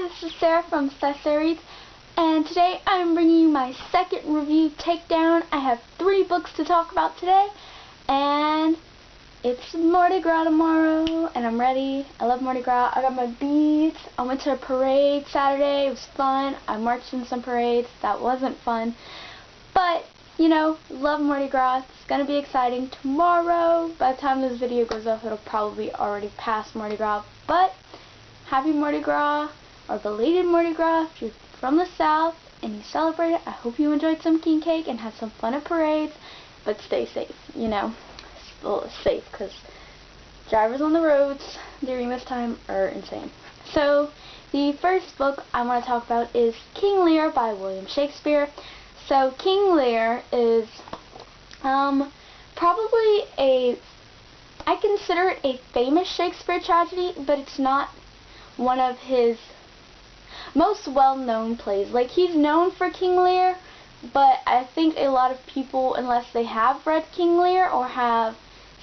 this is Sarah from Series, and today I'm bringing you my second review, Takedown. I have 3 books to talk about today, and it's Mardi Gras tomorrow, and I'm ready. I love Mardi Gras. I got my beads. I went to a parade Saturday. It was fun. I marched in some parades. That wasn't fun, but you know, love Mardi Gras. It's gonna be exciting tomorrow. By the time this video goes up, it'll probably already pass Mardi Gras, but happy Mardi Gras, or belated Mardi Gras. If you're from the South and you celebrate it, I hope you enjoyed some king cake and had some fun at parades, but stay safe, you know. Well, safe, because drivers on the roads during this time are insane. So, the first book I want to talk about is King Lear by William Shakespeare. So, King Lear is probably I consider it a famous Shakespeare tragedy, but it's not one of his most well-known plays. Like, he's known for King Lear, but I think a lot of people, unless they have read King Lear or have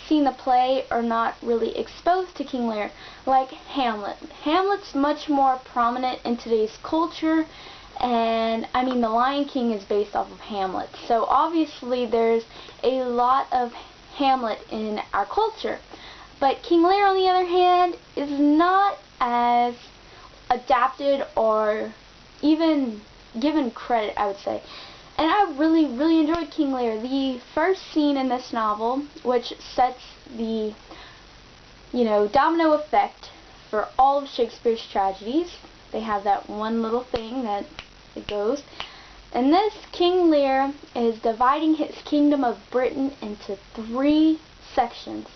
seen the play, are not really exposed to King Lear. Like Hamlet. Hamlet's much more prominent in today's culture, and I mean, The Lion King is based off of Hamlet. So obviously there's a lot of Hamlet in our culture. But King Lear, on the other hand, is not as adapted or even given credit, I would say. And I really enjoyed King Lear. The first scene in this novel, which sets the, you know, domino effect for all of Shakespeare's tragedies. They have that one little thing that it goes. And this, King Lear is dividing his kingdom of Britain into 3 sections.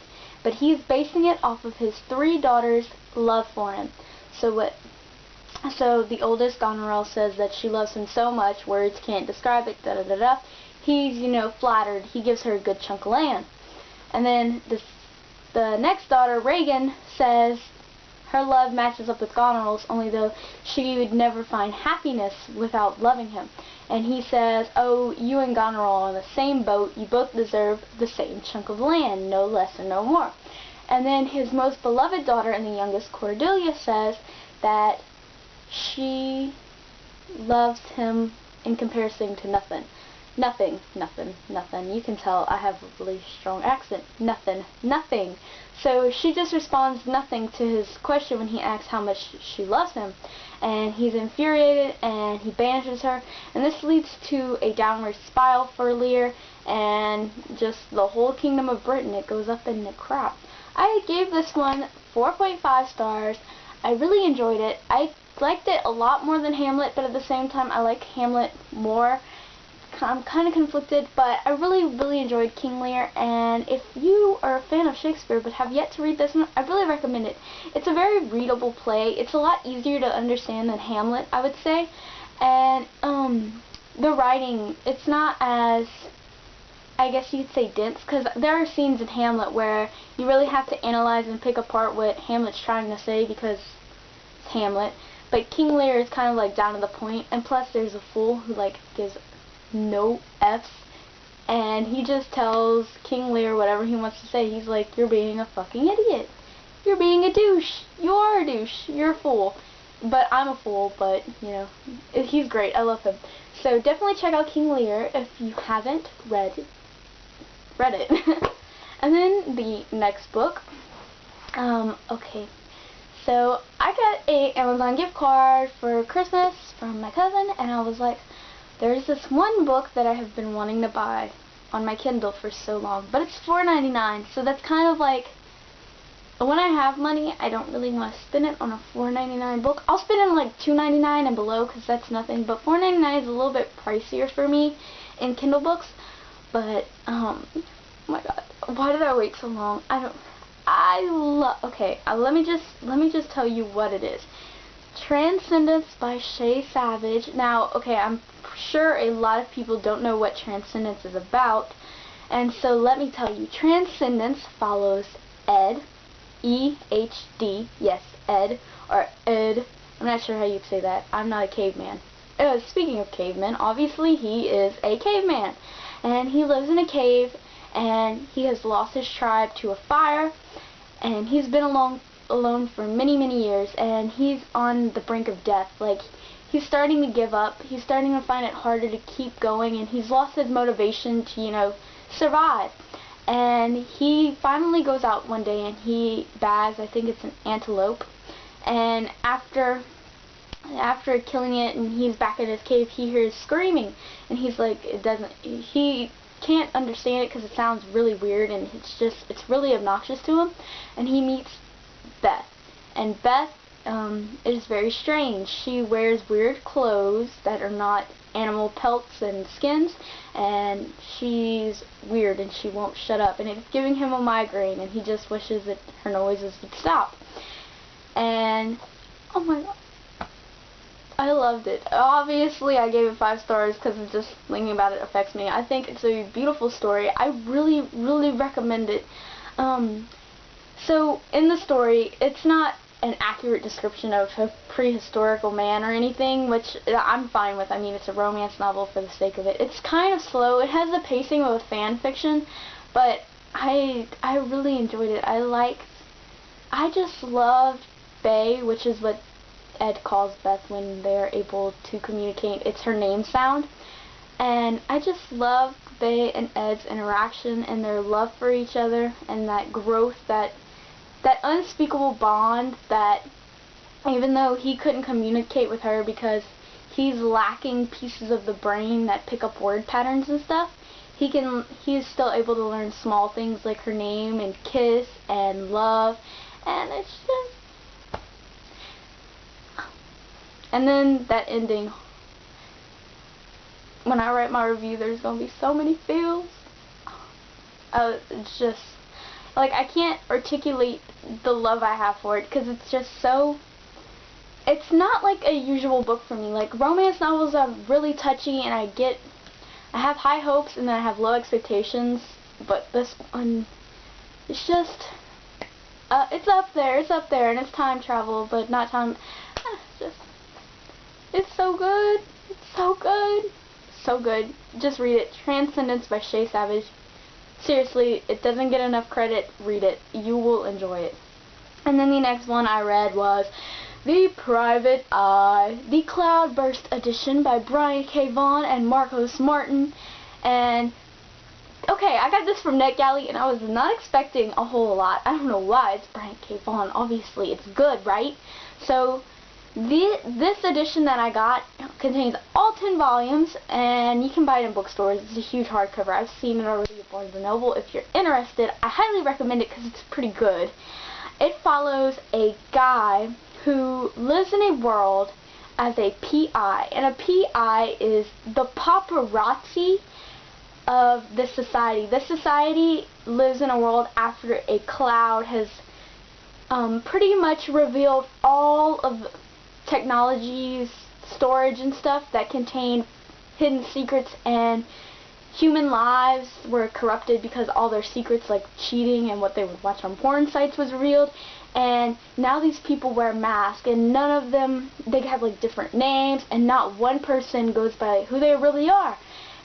But he's basing it off of his 3 daughters' love for him. So the oldest, Goneril, says that she loves him so much, words can't describe it, da-da-da-da. He's, you know, flattered. He gives her a good chunk of land. And then the next daughter, Regan, says her love matches up with Goneril's, only though she would never find happiness without loving him. And he says, oh, you and Goneril are on the same boat. You both deserve the same chunk of land, no less and no more. And then his most beloved daughter, and the youngest, Cordelia, says that she loves him in comparison to nothing. Nothing. You can tell I have a really strong accent. Nothing. So she just responds nothing to his question when he asks how much she loves him. And he's infuriated and he banishes her. And this leads to a downward spiral for Lear and just the whole kingdom of Britain. It goes up in the crap. I gave this one 4.5 stars. I really enjoyed it. I liked it a lot more than Hamlet, but at the same time I like Hamlet more. I'm kind of conflicted, but I really enjoyed King Lear, and if you are a fan of Shakespeare but have yet to read this one, I really recommend it. It's a very readable play. It's a lot easier to understand than Hamlet, I would say, and the writing, it's not as, I guess you'd say, dense, because there are scenes in Hamlet where you really have to analyze and pick apart what Hamlet's trying to say because it's Hamlet. But King Lear is kind of like down to the point, and plus there's a fool who like gives no F's, and he just tells King Lear whatever he wants to say. He's like, you're being a fucking idiot. You're being a douche. You are a douche. You're a fool. But I'm a fool, but, you know, he's great. I love him. So definitely check out King Lear if you haven't read it. And then the next book, okay. So I got a Amazon gift card for Christmas from my cousin, and I was like, there's this one book that I have been wanting to buy on my Kindle for so long, but it's $4.99, so that's kind of like, when I have money, I don't really want to spend it on a $4.99 book. I'll spend it on like $2.99 and below, because that's nothing, but $4.99 is a little bit pricier for me in Kindle books. But oh my god, why did I wait so long? Okay, let me just tell you what it is. Transcendence by Shay Savage. Now, okay, I'm sure a lot of people don't know what Transcendence is about, and so let me tell you. Transcendence follows Ed, E-H-D, yes, Ed, or Ed, I'm not sure how you'd say that. I'm not a caveman. Speaking of cavemen, obviously he is a caveman, and he lives in a cave, and he has lost his tribe to a fire, and he's been along alone for many, many years, and he's on the brink of death. Like, he's starting to give up. He's starting to find it harder to keep going, and he's lost his motivation to, survive. And he finally goes out one day and he bags, I think it's an antelope, and after killing it and he's back in his cave, he hears screaming, and he's like, he can't understand it because it sounds really weird, and it's really obnoxious to him. And he meets Beth, and Beth is very strange. She wears weird clothes that are not animal pelts and skins, and she's weird and she won't shut up, and it's giving him a migraine, and he just wishes that her noises would stop. And oh my god, I loved it. Obviously I gave it 5 stars because it's just thinking about it affects me. I think it's a beautiful story. I really, really recommend it. So in the story, it's not an accurate description of a prehistorical man or anything, which I'm fine with. I mean, it's a romance novel for the sake of it. It's kind of slow. It has the pacing of a fan fiction, but I really enjoyed it. I just loved Faye, which is what Ed calls Beth when they're able to communicate. It's her name sound. And I just love Faye and Ed's interaction and their love for each other, and that growth, that unspeakable bond, that even though he couldn't communicate with her because he's lacking pieces of the brain that pick up word patterns and stuff, he's still able to learn small things like her name and kiss and love, and it's just... And then that ending. When I write my review, there's going to be so many feels. It's just... like, I can't articulate the love I have for it because it's just so... It's not like a usual book for me. Like, romance novels are really touchy, and I have high hopes and then I have low expectations, but this one, it's just... it's up there, and it's time travel, but not time... It's so good. It's so good. So good. Just read it. Transcendence by Shea Savage. Seriously, it doesn't get enough credit. Read it. You will enjoy it. And then the next one I read was The Private Eye, the Cloudburst edition by Brian K. Vaughan and Marcos Martin. And okay, I got this from NetGalley, and I was not expecting a whole lot. I don't know why. It's Brian K. Vaughan. Obviously, it's good, right? So this edition that I got contains all 10 volumes, and you can buy it in bookstores. It's a huge hardcover. I've seen it already at Barnes & Noble. If you're interested, I highly recommend it because it's pretty good. It follows a guy who lives in a world as a PI, and a PI is the paparazzi of this society. This society lives in a world after a cloud has pretty much revealed all of technology's storage and stuff that contain hidden secrets, and human lives were corrupted because all their secrets, like cheating and what they would watch on porn sites, was revealed. And now these people wear masks, and none of them, they have like different names, and not one person goes by who they really are.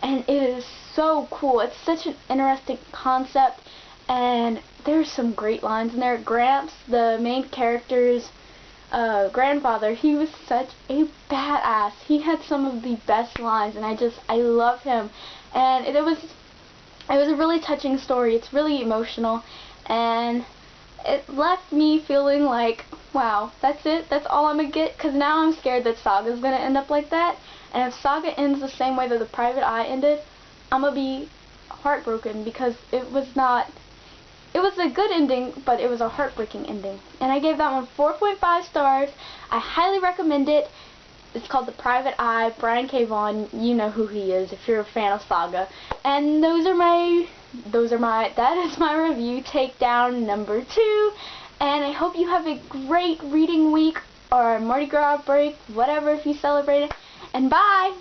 And it is so cool. It's such an interesting concept, and there's some great lines in there. Gramps, the main character's grandfather, he was such a badass. He had some of the best lines, and I love him. And it was a really touching story. It's really emotional, and it left me feeling like, wow, that's it? That's all I'm gonna get? Because now I'm scared that Saga's gonna end up like that. And if Saga ends the same way that The Private Eye ended, I'm gonna be heartbroken, because it was a good ending, but it was a heartbreaking ending. And I gave that one 4.5 stars. I highly recommend it. It's called The Private Eye, Brian K. Vaughan. You know who he is if you're a fan of Saga. And that is my review, Takedown number 2. And I hope you have a great reading week, or Mardi Gras break, whatever, if you celebrate it. And bye!